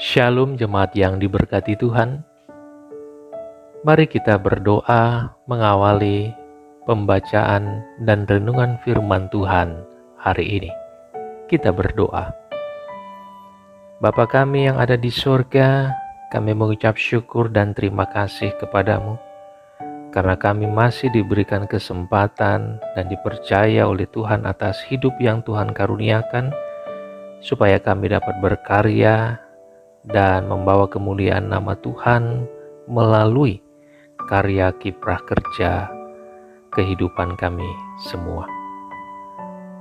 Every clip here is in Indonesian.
Shalom jemaat yang diberkati Tuhan. Mari kita berdoa mengawali pembacaan dan renungan firman Tuhan hari ini. Kita berdoa. Bapa kami yang ada di surga, kami mengucap syukur dan terima kasih kepadamu karena kami masih diberikan kesempatan dan dipercaya oleh Tuhan atas hidup yang Tuhan karuniakan supaya kami dapat berkarya dan membawa kemuliaan nama Tuhan melalui karya kiprah kerja kehidupan kami semua.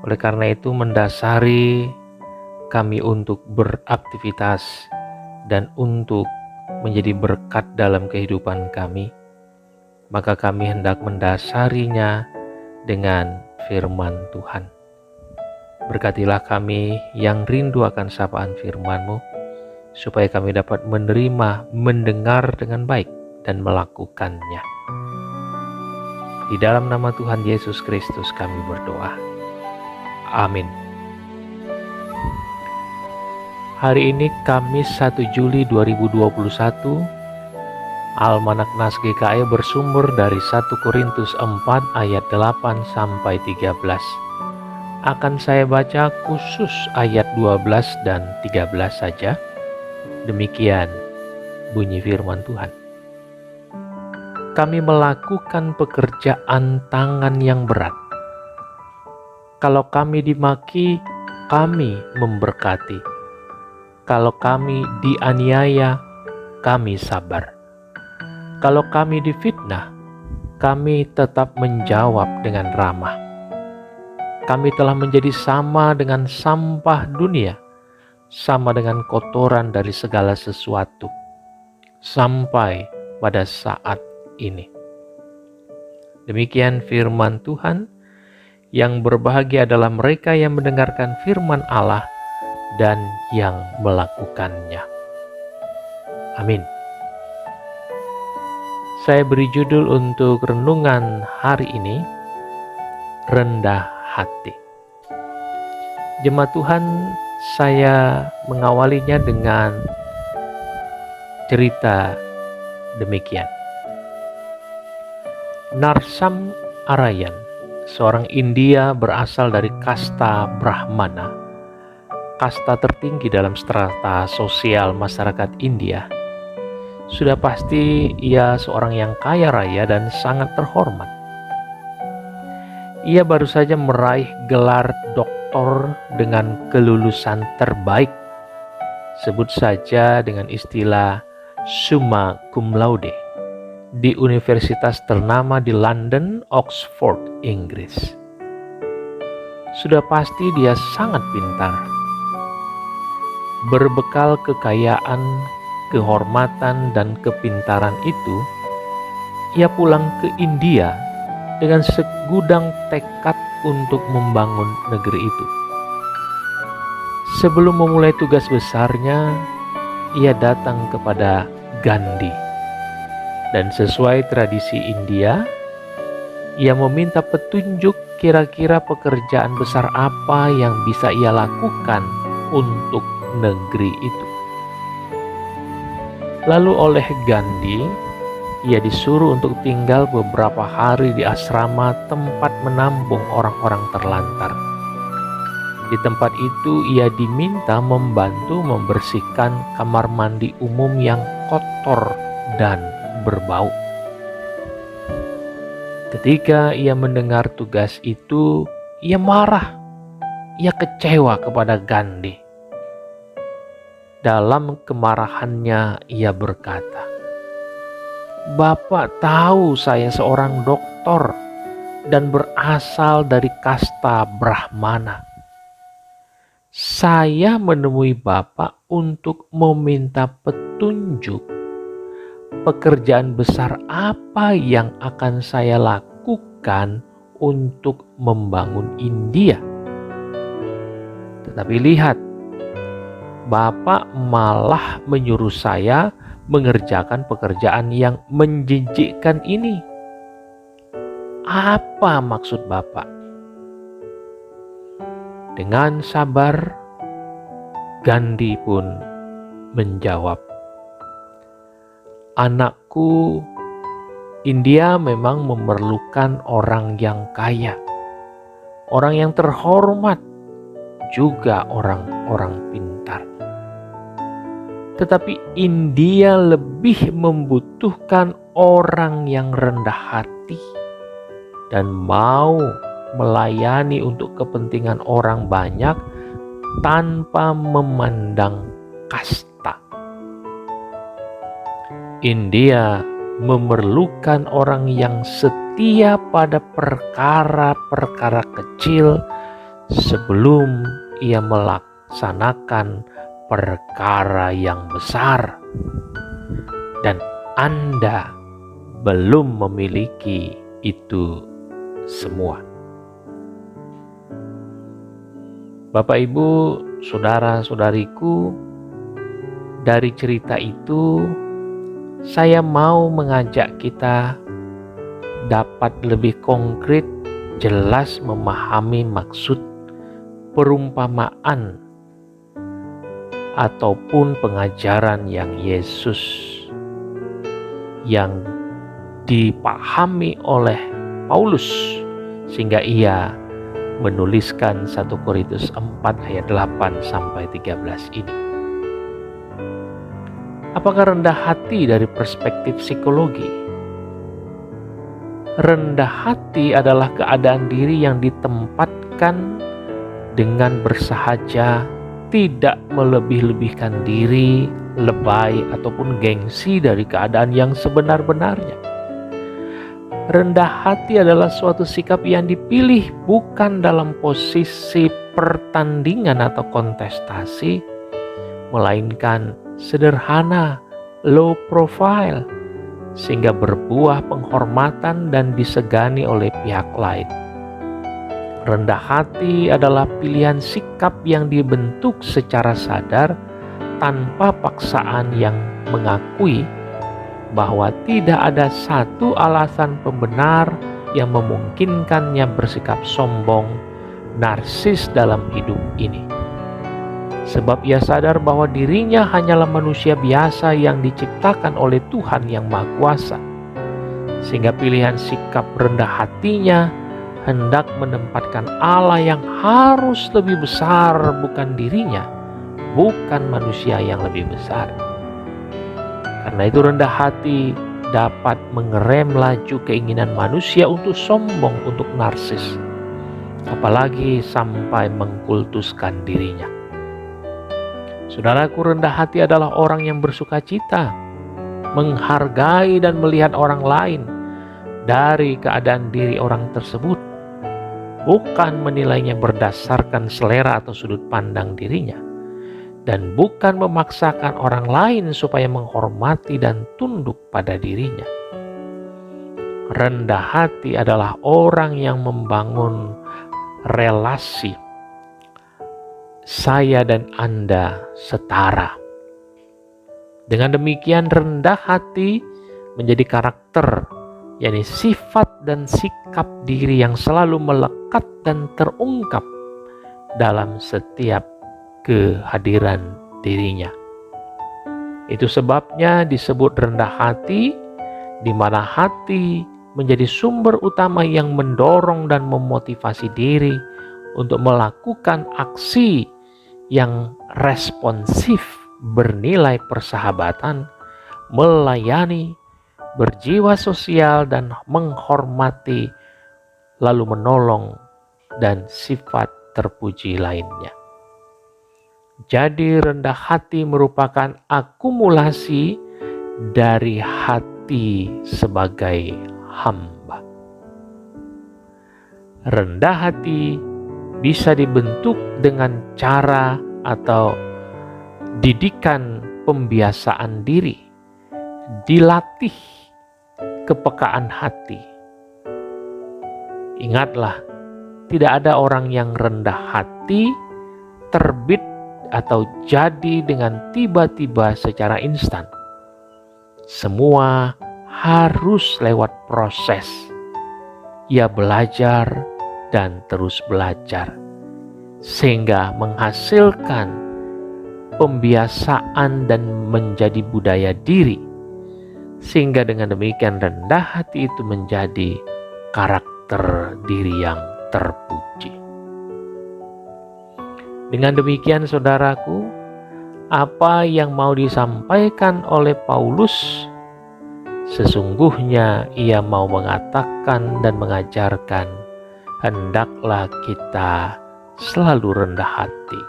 Oleh karena itu mendasari kami untuk beraktivitas dan untuk menjadi berkat dalam kehidupan kami, maka kami hendak mendasarinya dengan firman Tuhan. Berkatilah kami yang rindu akan sapaan firman-Mu, supaya kami dapat menerima, mendengar dengan baik, dan melakukannya. Di dalam nama Tuhan Yesus Kristus kami berdoa. Amin. Hari ini Kamis 1 Juli 2021, Almanak Nas GKI bersumber dari 1 Korintus 4 ayat 8 sampai 13. Akan saya baca khusus ayat 12 dan 13 saja. Demikian bunyi firman Tuhan. Kami melakukan pekerjaan tangan yang berat. Kalau kami dimaki, kami memberkati. Kalau kami dianiaya, kami sabar. Kalau kami difitnah, kami tetap menjawab dengan ramah. Kami telah menjadi sama dengan sampah dunia, sama dengan kotoran dari segala sesuatu, sampai pada saat ini. Demikian firman Tuhan. Yang berbahagia adalah mereka yang mendengarkan firman Allah dan yang melakukannya. Amin. Saya beri judul untuk renungan hari ini, rendah hati. Jemaat Tuhan, saya mengawalinya dengan cerita demikian. Narsam Arayan, seorang India berasal dari kasta Brahmana, kasta tertinggi dalam strata sosial masyarakat India. Sudah pasti ia seorang yang kaya raya dan sangat terhormat. Ia baru saja meraih gelar doktor dengan kelulusan terbaik. Sebut saja dengan istilah summa cum laude di universitas ternama di London, Oxford, Inggris. Sudah pasti dia sangat pintar. Berbekal kekayaan, kehormatan, dan kepintaran itu, ia pulang ke India dengan segudang tekad untuk membangun negeri itu. Sebelum memulai tugas besarnya, ia datang kepada Gandhi. Dan sesuai tradisi India, ia meminta petunjuk kira-kira pekerjaan besar apa yang bisa ia lakukan untuk negeri itu. Lalu oleh Gandhi, ia disuruh untuk tinggal beberapa hari di asrama tempat menampung orang-orang terlantar. Di tempat itu ia diminta membantu membersihkan kamar mandi umum yang kotor dan berbau. Ketika ia mendengar tugas itu, ia marah. Ia kecewa kepada Gandhi. Dalam kemarahannya ia berkata, "Bapak tahu saya seorang doktor dan berasal dari kasta Brahmana. Saya menemui Bapak untuk meminta petunjuk pekerjaan besar apa yang akan saya lakukan untuk membangun India. Tetapi lihat, Bapak malah menyuruh saya mengerjakan pekerjaan yang menjijikkan ini. Apa maksud Bapak?" Dengan sabar, Gandhi pun menjawab, "Anakku, India memang memerlukan orang yang kaya, orang yang terhormat, juga orang-orang pintar. Tetapi India lebih membutuhkan orang yang rendah hati dan mau melayani untuk kepentingan orang banyak tanpa memandang kasta. India memerlukan orang yang setia pada perkara-perkara kecil sebelum ia melaksanakan perkara yang besar. Dan Anda belum memiliki itu semua." Bapak, Ibu, saudara-saudariku, dari cerita itu saya mau mengajak kita dapat lebih konkret, jelas memahami maksud perumpamaan ataupun pengajaran yang Yesus yang dipahami oleh Paulus sehingga ia menuliskan 1 Korintus 4 ayat 8 sampai 13 ini. Apakah rendah hati dari perspektif psikologi? Rendah hati adalah keadaan diri yang ditempatkan dengan bersahaja, tidak melebih-lebihkan diri, lebay, ataupun gengsi dari keadaan yang sebenar-benarnya. Rendah hati adalah suatu sikap yang dipilih bukan dalam posisi pertandingan atau kontestasi, melainkan sederhana, low profile, sehingga berbuah penghormatan dan disegani oleh pihak lain. Rendah hati adalah pilihan sikap yang dibentuk secara sadar tanpa paksaan yang mengakui bahwa tidak ada satu alasan pembenar yang memungkinkannya bersikap sombong, narsis dalam hidup ini. Sebab ia sadar bahwa dirinya hanyalah manusia biasa yang diciptakan oleh Tuhan yang Maha Kuasa. Sehingga pilihan sikap rendah hatinya hendak menempatkan Allah yang harus lebih besar, bukan dirinya, bukan manusia yang lebih besar. Karena itu rendah hati dapat mengerem laju keinginan manusia untuk sombong, untuk narsis, apalagi sampai mengkultuskan dirinya. Saudaraku, rendah hati adalah orang yang bersuka cita, menghargai dan melihat orang lain dari keadaan diri orang tersebut, bukan menilainya berdasarkan selera atau sudut pandang dirinya, dan bukan memaksakan orang lain supaya menghormati dan tunduk pada dirinya. Rendah hati adalah orang yang membangun relasi saya dan Anda setara. Dengan demikian rendah hati menjadi karakter, yakni sifat dan sikap diri yang selalu melekat dan terungkap dalam setiap kehadiran dirinya. Itu sebabnya disebut rendah hati, di mana hati menjadi sumber utama yang mendorong dan memotivasi diri untuk melakukan aksi yang responsif, bernilai persahabatan, melayani, berjiwa sosial, dan menghormati, lalu menolong, dan sifat terpuji lainnya. Jadi rendah hati merupakan akumulasi dari hati sebagai hamba. Rendah hati bisa dibentuk dengan cara atau didikan pembiasaan diri, dilatih kepekaan hati. Ingatlah, tidak ada orang yang rendah hati terbit atau jadi dengan tiba-tiba secara instan. Semua harus lewat proses. Ia belajar dan terus belajar, sehingga menghasilkan pembiasaan dan menjadi budaya diri, sehingga dengan demikian rendah hati itu menjadi karakter diri yang terpuji. Dengan demikian saudaraku, apa yang mau disampaikan oleh Paulus, sesungguhnya ia mau mengatakan dan mengajarkan, hendaklah kita selalu rendah hati.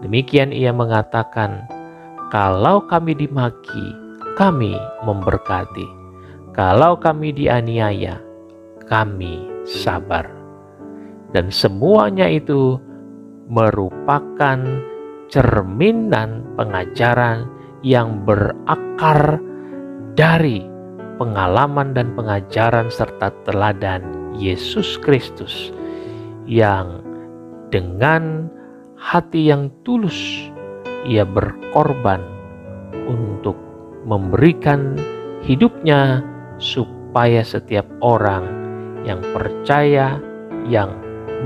Demikian ia mengatakan, kalau kami dimaki, kami memberkati. Kalau kami dianiaya, kami sabar. Dan semuanya itu merupakan cerminan pengajaran yang berakar dari pengalaman dan pengajaran serta teladan Yesus Kristus, yang dengan hati yang tulus ia berkorban untuk memberikan hidupnya supaya setiap orang yang percaya, yang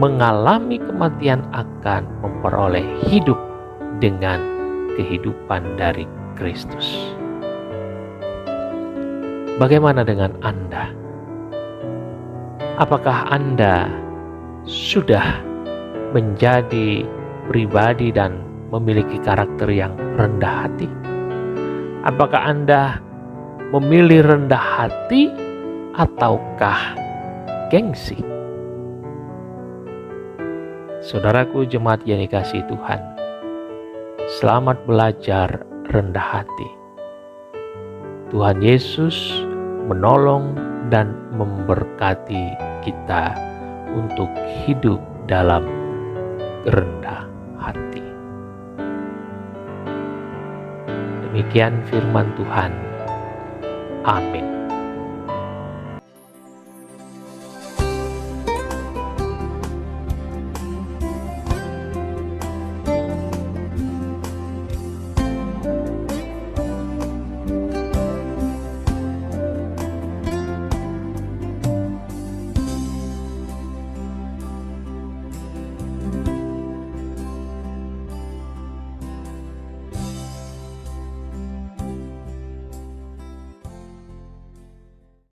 mengalami kematian akan memperoleh hidup dengan kehidupan dari Kristus. Bagaimana dengan Anda? Apakah Anda sudah menjadi pribadi dan memiliki karakter yang rendah hati? Apakah Anda memilih rendah hati ataukah gengsi? Saudaraku jemaat yang dikasihi Tuhan, selamat belajar rendah hati. Tuhan Yesus menolong dan memberkati kita untuk hidup dalam rendah hati. Demikian firman Tuhan. Amin.